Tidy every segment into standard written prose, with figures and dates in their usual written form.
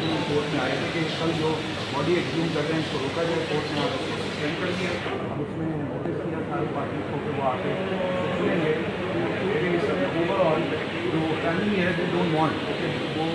भी कोर्ट में आए थे कि कल जो बॉडी एक्सह्यूम कर रहे हैं इसको रोका जाए, कोर्ट ने और उसको सस्पेंड कर दिया। अब उसमें नोटिस किया सारे पार्टी को कि वो आके सुनेंगे, लेकिन इस समय ओवरऑल जो फैमिली है दे डोंट वांट वो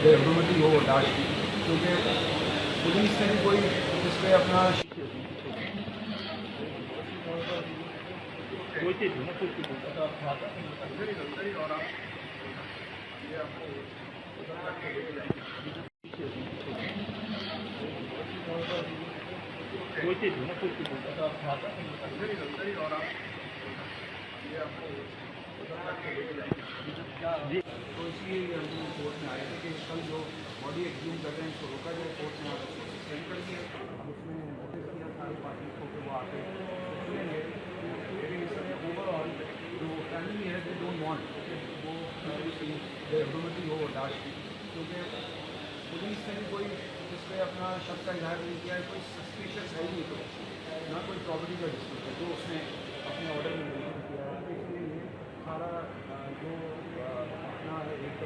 ह्यूमनिटी हो लाश की, क्योंकि पुलिस ने भी कोई इस पर अपना तो इसलिए हम कोर्ट में आए थे कि कल जो बॉडी एक्सह्यूम कर रहे हैं इसको रोका जाए, कोर्ट ने और उसको सस्पेंड कर दिया। अब उसमें नोटिस किया सारे पार्टी को कि वो आके सुनेंगे, लेकिन इस समय ओवरऑल जो फैमिली है दे डोंट वांट वो ह्यूमनिटी हो लाश की, क्योंकि पुलिस ने भी कोई इस पर अपना शक का इजहार नहीं किया है, कोई सस्पिशियस है ही नहीं, तो ना कोई प्रॉपर्टी का डिस्प्यूट है जो उसने अपने ऑर्डर में मेंशन किया है। तो इसलिए ये सारा जो अपना एक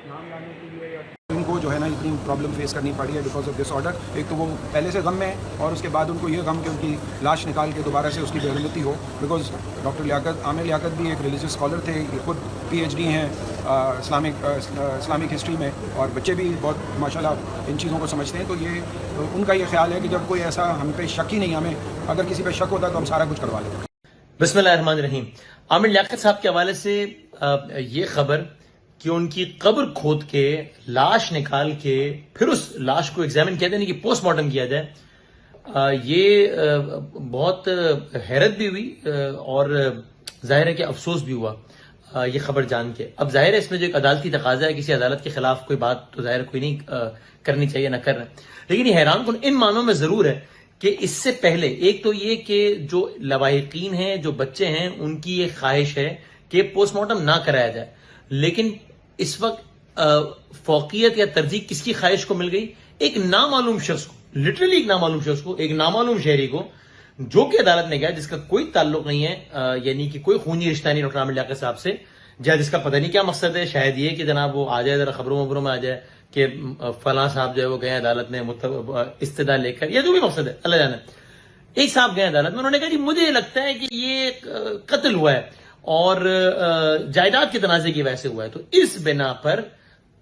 नाम लाने के लिए या इनको जो है ना इतनी प्रॉब्लम फेस करनी पड़ी है बिकॉज ऑफ दिस ऑर्डर। एक तो वो पहले से गम में है और उसके बाद उनको ये गम कि उनकी लाश निकाल के दोबारा से उसकी बेगुलती हो, बिकॉज डॉक्टर लियाकत आमिर लियाकत भी एक रिलीजियस स्कॉलर थे, ये खुद PhD हैं इस्लामिक हिस्ट्री में, और बच्चे भी बहुत माशाल्लाह इन चीज़ों को समझते हैं। तो ये उनका ये ख्याल है कि जब कोई ऐसा हम पे शक ही नहीं, हमें अगर किसी पे शक होता तो हम सारा कुछ करवा लेते। बिस्मिल्लाहिर्रहमानिर्रहीम। आमिर लियाकत साहब के हवाले से ये खबर कि उनकी कब्र खोद के लाश निकाल के फिर उस लाश को एग्जामिन कहते हैं कि पोस्टमार्टम किया जाए, ये बहुत हैरत भी हुई और जाहिर है कि अफसोस भी हुआ ये खबर जान के। अब जाहिर है इसमें जो एक अदालती तकाजा है, किसी अदालत के खिलाफ कोई बात तो जाहिर कोई नहीं करनी चाहिए, ना कर रहे, लेकिन ये हैरान कुन इन मानों में जरूर है कि इससे पहले एक तो ये कि जो लवाहिकीन हैं, जो बच्चे हैं, उनकी ये ख्वाहिश है कि पोस्टमार्टम ना कराया जाए, लेकिन इस वक्त फौकियत या तरजीह किसकी ख्वाहिश को मिल गई? एक नामालूम शख्स को, लिटरली एक नामालूम शख्स को, एक नामालूम शहरी को, जो कि अदालत में गया, जिसका कोई ताल्लुक नहीं है, यानी कि कोई खूनी रिश्ता नहीं डॉक्टर आमिर लियाकत साहब से, या जिसका पता नहीं क्या मकसद है, शायद ये कि जनाब वो आ जाए, जरा खबरों वबरों में आ जाए कि फलां साहब जो है वो गए अदालत में इस्तदा लेकर, या जो भी मकसद है अल्लाह जाने। एक साहब गए अदालत में, उन्होंने कहा जी मुझे लगता है कि ये कत्ल हुआ है और जायदाद के तनाजे की वजह से हुआ है, तो इस बिना पर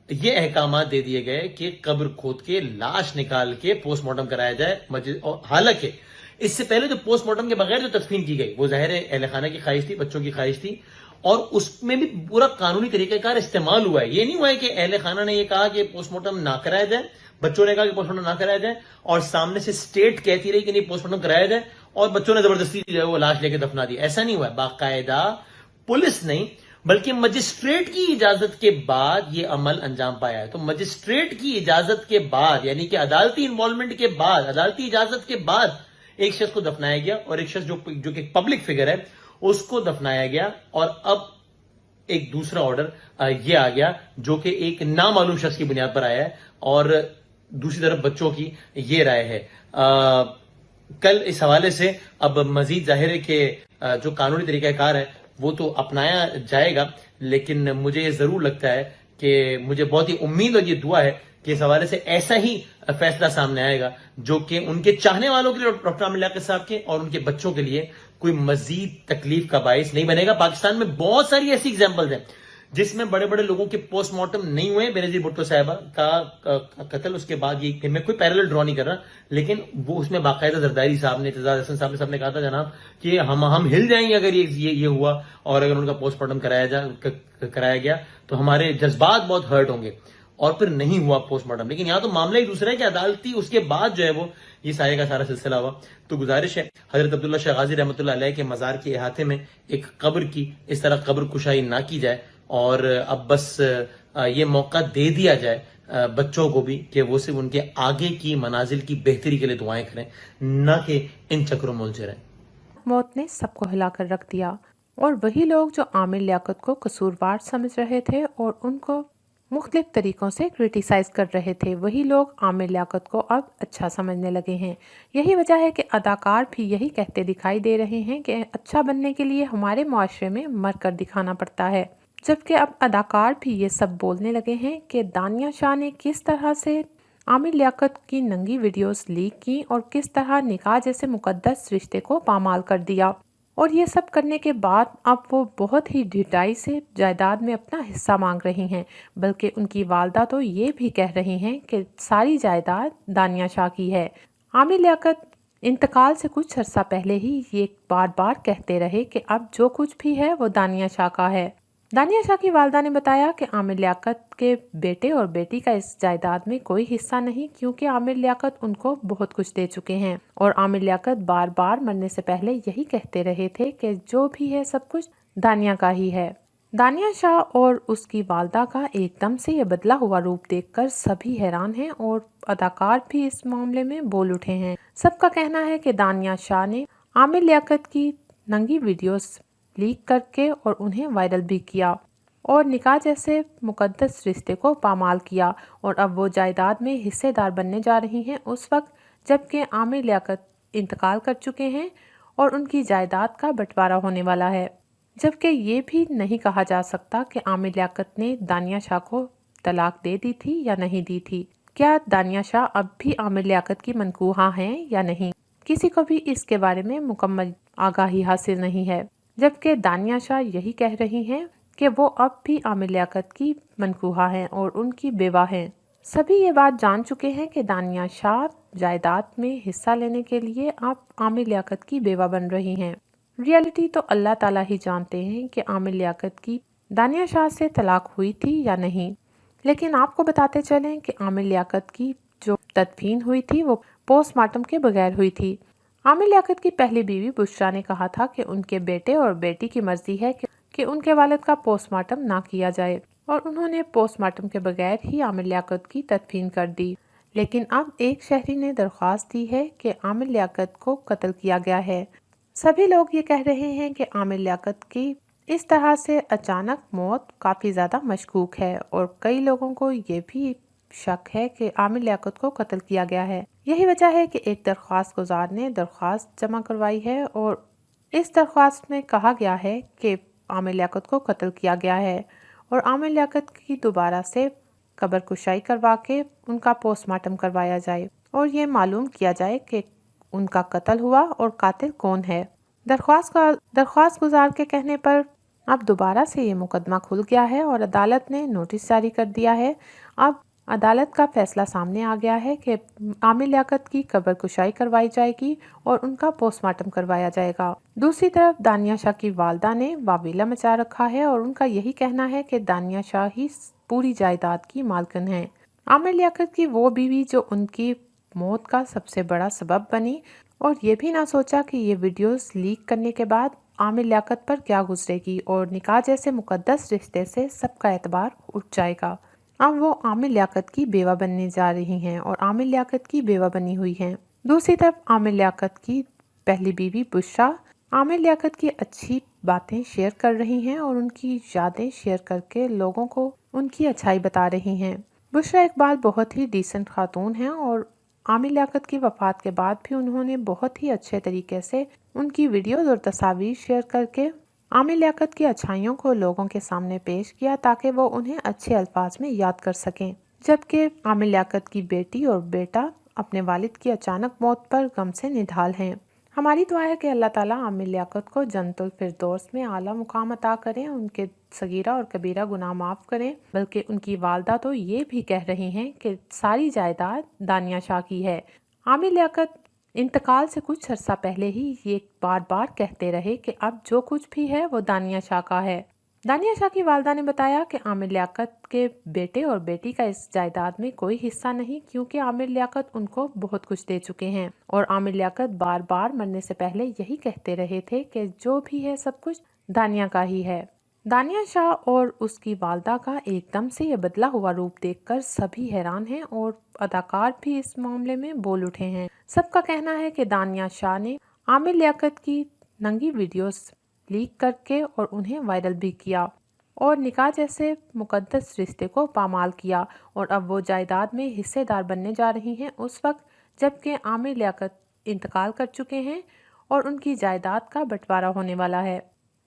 ये अहकामात दे दिए गए कि कब्र खोद के लाश निकाल के पोस्टमार्टम कराया जाए मस्जिद। और हालांकि इससे पहले जो पोस्टमार्टम के बगैर जो तदफीन की गई वो जाहिर है अहले खाना की ख्वाहिश थी, बच्चों की ख्वाहिश थी, और उसमें भी पूरा कानूनी तरीकाकार इस्तेमाल हुआ है। ये नहीं हुआ है कि अहले खाना ने ये कहा कि पोस्टमार्टम ना कराया जाए, बच्चों ने कहा कि पोस्टमार्टम ना कराया जाए, और सामने से स्टेट कहती रही कि नहीं पोस्टमार्टम कराया जाए, और बच्चों ने जबरदस्ती जो है वो लाश लेके दफना दी। ऐसा नहीं हुआ है। बाकायदा पुलिस नहीं बल्कि मजिस्ट्रेट की इजाजत के बाद ये अमल अंजाम पाया है। तो मजिस्ट्रेट की इजाजत के बाद, यानी कि अदालती इन्वॉल्वमेंट के बाद, अदालती इजाजत के बाद एक शख्स को दफनाया गया, और एक शख्स जो कि पब्लिक फिगर है उसको दफनाया गया, और अब एक दूसरा ऑर्डर ये आ गया जो कि एक नामालूम शख्स की बुनियाद पर आया है, और दूसरी तरफ बच्चों की ये राय है। कल इस हवाले से अब मजीद जाहिर है कि जो कानूनी तरीकाकार है वो तो अपनाया जाएगा, लेकिन मुझे ये जरूर लगता है कि मुझे बहुत ही उम्मीद और ये दुआ है कि इस हवाले से ऐसा ही फैसला सामने आएगा जो कि उनके चाहने वालों के लिए, डॉक्टर आमिर लियाकत साहब के और उनके बच्चों के लिए, कोई मजीद तकलीफ का बायस नहीं बनेगा। पाकिस्तान में बहुत सारी ऐसी एग्जाम्पल्स हैं जिसमें बड़े बड़े लोगों के पोस्टमार्टम नहीं हुए। बेनजीर भुट्टो साहिबा का कत्ल, उसके बाद ये मैं कोई पैरेलल ड्रॉ नहीं कर रहा, लेकिन वो उसमें बाकायदा जरदारी साहब ने, एतजाज हसन साहब ने, सबने कहा था जनाब कि हम हिल जाएंगे अगर ये हुआ, और अगर उनका पोस्टमार्टम कराया गया तो हमारे जज्बात बहुत हर्ट होंगे, और फिर नहीं हुआ पोस्टमार्टम। लेकिन यहां तो मामला ही दूसरा है कि अदालती उसके बाद जो है वो ये सारे का सारा सिलसिला हुआ। तो गुजारिश है हजरत अब्दुल्ला शाह गाजी रहमतुल्लाह अलैह के मजार के अहाते में एक कब्र की इस तरह कब्र कुशाई ना की जाए, और अब बस ये मौका दे दिया जाए बच्चों को भी कि वो सिर्फ उनके आगे की मनाजिल की बेहतरी के लिए दुआएं करें, ना कि इन चक्रों में उलझे रहें। मौत ने सबको हिलाकर रख दिया, और वही लोग जो आमिर लियाकत को कसूरवार समझ रहे थे और उनको मुख्तलिफ तरीक़ों से क्रिटिसाइज़ कर रहे थे, वही लोग आमिर लियाकत को अब अच्छा समझने लगे हैं। यही वजह है कि अदाकार भी यही कहते दिखाई दे रहे हैं कि अच्छा बनने के लिए हमारे मुआशरे में मर कर दिखाना पड़ता है। जबकि अब अदाकार भी ये सब बोलने लगे हैं कि दानिया शाह ने किस तरह से आमिर लियाकत की नंगी वीडियोस लीक की और किस तरह निकाह जैसे मुकद्दस रिश्ते को पामाल कर दिया। और ये सब करने के बाद अब वो बहुत ही ढिठाई से जायदाद में अपना हिस्सा मांग रही हैं, बल्कि उनकी वालदा तो ये भी कह रही हैं कि सारी जायदाद दानिया शाह की है। आमिर लियाकत इंतकाल से कुछ अर्सा पहले ही ये बार बार कहते रहे कि अब जो कुछ भी है वो दानिया शाह का है। दानिया शाह की वालदा ने बताया कि आमिर लियाकत के बेटे और बेटी का इस जायदाद में कोई हिस्सा नहीं, क्योंकि आमिर लियाकत उनको बहुत कुछ दे चुके हैं। और आमिर लियाकत बार बार मरने से पहले यही कहते रहे थे कि जो भी है सब कुछ दानिया का ही है। दानिया शाह और उसकी वालदा का एकदम से ये बदला हुआ रूप देखकर सभी हैरान हैं और अदाकार भी इस मामले में बोल उठे हैं। सबका कहना है कि दानिया शाह ने आमिर लियाकत की नंगी वीडियोस लीक करके और उन्हें वायरल भी किया और निकाह जैसे मुकद्दस रिश्ते को पामाल किया, और अब वो जायदाद में हिस्सेदार बनने जा रही हैं उस वक्त जबकि आमिर लियाकत इंतकाल कर चुके हैं और उनकी जायदाद का बंटवारा होने वाला है। जबकि ये भी नहीं कहा जा सकता कि आमिर लियाकत ने दानिया शाह को तलाक दे दी थी या नहीं दी थी। क्या दानिया शाह अब भी आमिर लियाकत की मनकूहा हैं या नहीं, किसी को भी इसके बारे में मुकम्मल आगाही हासिल नहीं है। जबकि दानिया शाह यही कह रही हैं कि वो अब भी आमिर लियाकत की मनकूहा हैं और उनकी बेवा हैं। सभी ये बात जान चुके हैं कि दानिया शाह जायदाद में हिस्सा लेने के लिए अब आमिर लियाकत की बेवा बन रही हैं। रियलिटी तो अल्लाह ताला ही जानते हैं कि आमिर लियाकत की दानिया शाह से तलाक हुई थी या नहीं, लेकिन आपको बताते चलें कि आमिर लियाकत की जो तदफीन हुई थी वो पोस्टमार्टम के बगैर हुई थी। आमिर लियाकत की पहली बीवी बुशरा ने कहा था कि उनके बेटे और बेटी की मर्जी है कि उनके वालिद का पोस्टमार्टम ना किया जाए, और उन्होंने पोस्टमार्टम के बगैर ही आमिर लियाकत की तदफीन कर दी। लेकिन अब एक शहरी ने दरख्वास्त दी है कि आमिर लियाकत को कत्ल किया गया है। सभी लोग ये कह रहे हैं कि आमिर लियाकत की इस तरह से अचानक मौत काफ़ी ज़्यादा मशकूक है, और कई लोगों को ये भी शक है कि आमिर लियाकत को कत्ल किया गया है। यही वजह है कि एक दरख्वास्त गुजार ने दरख्वास्त जमा करवाई है और इस दरख्वास्त में कहा गया है कि आमिर लियाकत को कत्ल किया गया है और आमिर लियाकत की दोबारा से कब्र कुशाई करवा के उनका पोस्टमार्टम करवाया जाए और ये मालूम किया जाए कि उनका कत्ल हुआ और कातिल कौन है। दरख्वास्त गुजार के कहने पर अब दोबारा से ये मुकदमा खुल गया है और अदालत ने नोटिस जारी कर दिया है। अब अदालत का फैसला सामने आ गया है कि आमिर लियाकत की कब्र कुशाई करवाई जाएगी और उनका पोस्टमार्टम करवाया जाएगा। दूसरी तरफ दानिया शाह की वालदा ने वावेला मचा रखा है और उनका यही कहना है कि दानिया शाह ही पूरी जायदाद की मालकिन है। आमिर लियाकत की वो बीवी जो उनकी मौत का सबसे बड़ा सबब बनी और ये भी ना सोचा कि ये वीडियोस लीक करने के बाद आमिर लियाकत पर क्या गुजरेगी और निकाह जैसे मुकद्दस रिश्ते से सबका एतबार उठ जाएगा। अब वो आमिर लियाकत की बेवा बनने जा रही हैं और आमिर लियाकत की बेवा बनी हुई हैं। दूसरी तरफ आमिर लियाकत की पहली बीवी बुशरा आमिर लियाकत की अच्छी बातें शेयर कर रही हैं और उनकी यादें शेयर करके लोगों को उनकी अच्छाई बता रही हैं। बुशरा इकबाल बहुत ही डिसेंट खातून हैं और आमिर लियाकत की वफ़ात के बाद भी उन्होंने बहुत ही अच्छे तरीके से उनकी वीडियोज़ और तस्वीर शेयर करके आमिर लियाकत की अच्छाइयों को लोगों के सामने पेश किया ताकि वो उन्हें अच्छे अल्फाज में याद कर सकें। जबकि आमिर लियाकत की बेटी और बेटा अपने वालिद की अचानक मौत पर गम से निढाल हैं। हमारी दुआ है कि अल्लाह ताला आमिर लियाकत को जन्नतुल फिरदौस में आला मुकाम अता करें, उनके सगीरा और कबीरा गुनाह माफ़ करें। बल्कि उनकी वालदा तो ये भी कह रही हैं कि सारी जायदाद दानिया शाह की है। आमिर लियाकत इंतकाल से कुछ अर्सा पहले ही ये बार बार कहते रहे कि अब जो कुछ भी है वो दानिया शाह का है। दानिया शाह की वालदा ने बताया कि आमिर लियाकत के बेटे और बेटी का इस जायदाद में कोई हिस्सा नहीं, क्योंकि आमिर लियाकत उनको बहुत कुछ दे चुके हैं और आमिर लियाकत बार बार मरने से पहले यही कहते रहे थे कि जो भी है सब कुछ दानिया का ही है। दानिया शाह और उसकी वालदा का एकदम से ये बदला हुआ रूप देखकर सभी हैरान हैं और अदाकार भी इस मामले में बोल उठे हैं। सबका कहना है कि दानिया शाह ने आमिर लियाकत की नंगी वीडियोस लीक करके और उन्हें वायरल भी किया और निकाह जैसे मुकद्दस रिश्ते को पामाल किया, और अब वो जायदाद में हिस्सेदार बनने जा रही हैं उस वक्त जबकि आमिर लियाकत इंतकाल कर चुके हैं और उनकी जायदाद का बंटवारा होने वाला है।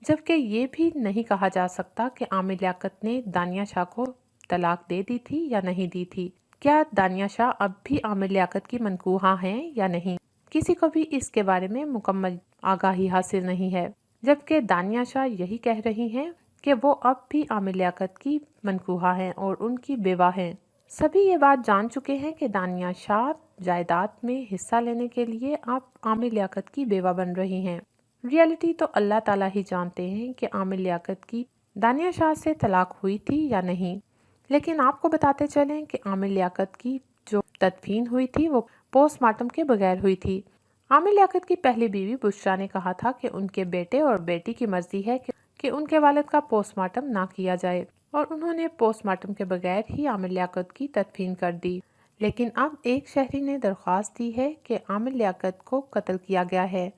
जबकि ये भी नहीं कहा जा सकता कि आमिर लियाकत ने दानिया शाह को तलाक दे दी थी या नहीं दी थी। क्या दानिया शाह अब भी आमिर लियाकत की मनकूहा हैं या नहीं, किसी को भी इसके बारे में मुकम्मल आगाही हासिल नहीं है। जबकि दानिया शाह यही कह रही हैं कि वो अब भी आमिर लियाकत की मनकूहा हैं और उनकी बेवा हैं। सभी ये बात जान चुके हैं कि दानिया शाह जायदाद में हिस्सा लेने के लिए अब आमिर लियाकत की बेवा बन रही हैं। रियलिटी तो अल्लाह ताला ही जानते हैं कि आमिर लियाकत की दानिया शाह से तलाक हुई थी या नहीं। लेकिन आपको बताते चलें कि आमिर लियाकत की जो तदफीन हुई थी वो पोस्टमार्टम के बगैर हुई थी। आमिर लियाकत की पहली बीवी बुशरा ने कहा था कि उनके बेटे और बेटी की मर्जी है कि उनके वालिद का पोस्टमार्टम ना किया जाए, और उन्होंने पोस्टमार्टम के बगैर ही आमिर लियाकत की तदफीन कर दी। लेकिन अब एक शहरी ने दरख्वास्त दी है कि आमिर लियाकत को कत्ल किया गया है।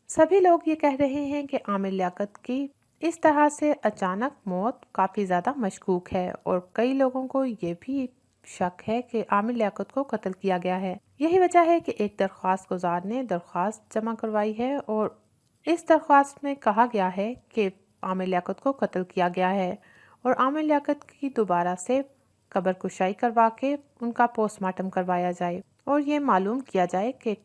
सभी लोग ये कह रहे हैं कि आमिर लियाकत की इस तरह से अचानक मौत काफ़ी ज़्यादा मशकूक है, और कई लोगों को ये भी शक है कि आमिर लियाकत को कत्ल किया गया है। यही वजह है कि एक दरख्वास्त गुजार ने दरख्वास्त जमा करवाई है, और इस दरख्वास्त में कहा गया है कि आमिर लियाकत को कत्ल किया गया है और आमिर लियाकत की दोबारा से कब्र कुशाई करवा के उनका पोस्टमार्टम करवाया जाए और ये मालूम किया जाए कि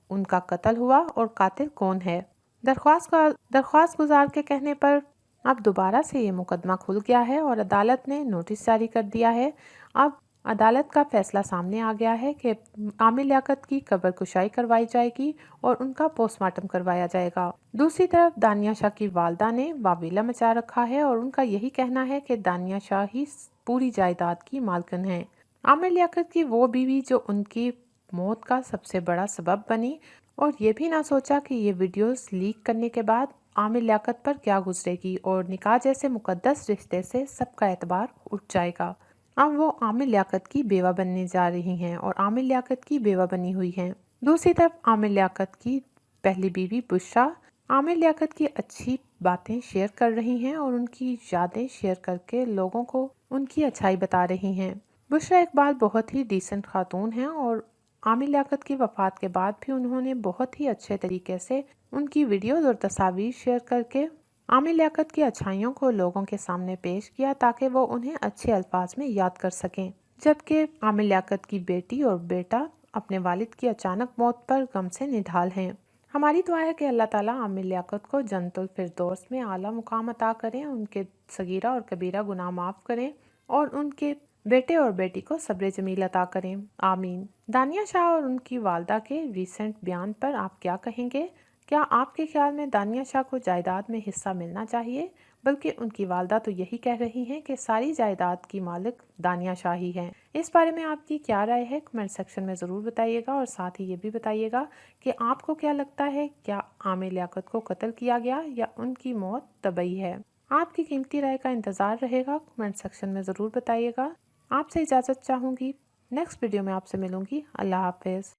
उनका कत्ल हुआ और कातिल कौन है। दरख्वास्त गुजार के कहने पर अब दोबारा से ये मुकदमा खुल गया है और अदालत ने नोटिस जारी कर दिया है। अब अदालत का फैसला सामने आ गया है कि आमिर लियाकत की कब्र कुशाई करवाई जाएगी और उनका पोस्टमार्टम करवाया जाएगा। दूसरी तरफ दानिया शाह की वालदा ने वाविला मचा रखा है और उनका यही कहना है कि दानिया शाह ही पूरी जायदाद की मालकिन है। आमिर लियाकत की वो बीवी जो उनकी मौत का सबसे बड़ा सबब बनी और ये भी ना सोचा कि ये वीडियोस लीक करने के बाद आमिर लियाकत पर क्या गुजरेगी और निकाह जैसे मुकद्दस रिश्ते से सबका एतबार उठ जाएगा। अब वो आमिर लियाकत की बेवा बनने जा रही हैं और आमिर लियाकत की बेवा बनी हुई हैं। दूसरी तरफ आमिर लियाकत की पहली बीवी बुशरा आमिर लियाकत की अच्छी बातें शेयर कर रही हैं और उनकी यादें शेयर करके लोगों को उनकी अच्छाई बता रही हैं। बुशरा इकबाल बहुत ही डिसेंट खातून हैं और आमिर लियाकत की वफ़ात के बाद भी उन्होंने बहुत ही अच्छे तरीके से उनकी वीडियोज़ और तस्वीर शेयर करके आमिर लियाकत की अच्छाइयों को लोगों के सामने पेश किया ताकि वो उन्हें अच्छे अल्फाज में याद कर सकें। जबकि आमिर लियाकत की बेटी और बेटा अपने वालिद की अचानक मौत पर गम से निढाल हैं। हमारी दुआ है कि अल्लाह ताला आमिर लियाकत को जन्नतुल फिरदौस में आला मुकाम अता करें, उनके सगीरा और कबीरा गुनाह माफ़ करें और उनके बेटे और बेटी को सब्र जमील अता करें। आमीन। दानिया शाह और उनकी वालदा के रीसेंट बयान पर आप क्या कहेंगे? क्या आपके ख्याल में दानिया शाह को जायदाद में हिस्सा मिलना चाहिए? बल्कि उनकी वालदा तो यही कह रही हैं कि सारी जायदाद की मालिक दानिया शाह ही हैं। इस बारे में आपकी क्या राय है? कमेंट सेक्शन में ज़रूर बताइएगा और साथ ही ये भी बताइएगा कि आपको क्या लगता है, क्या आमिर लियाकत को कत्ल किया गया या उनकी मौत तबई है? आपकी कीमती राय का इंतज़ार रहेगा। कमेंट सेक्शन में ज़रूर बताइएगा। आपसे इजाज़त चाहूँगी। नेक्स्ट वीडियो में आपसे मिलूँगी। अल्लाह हाफ़िज़।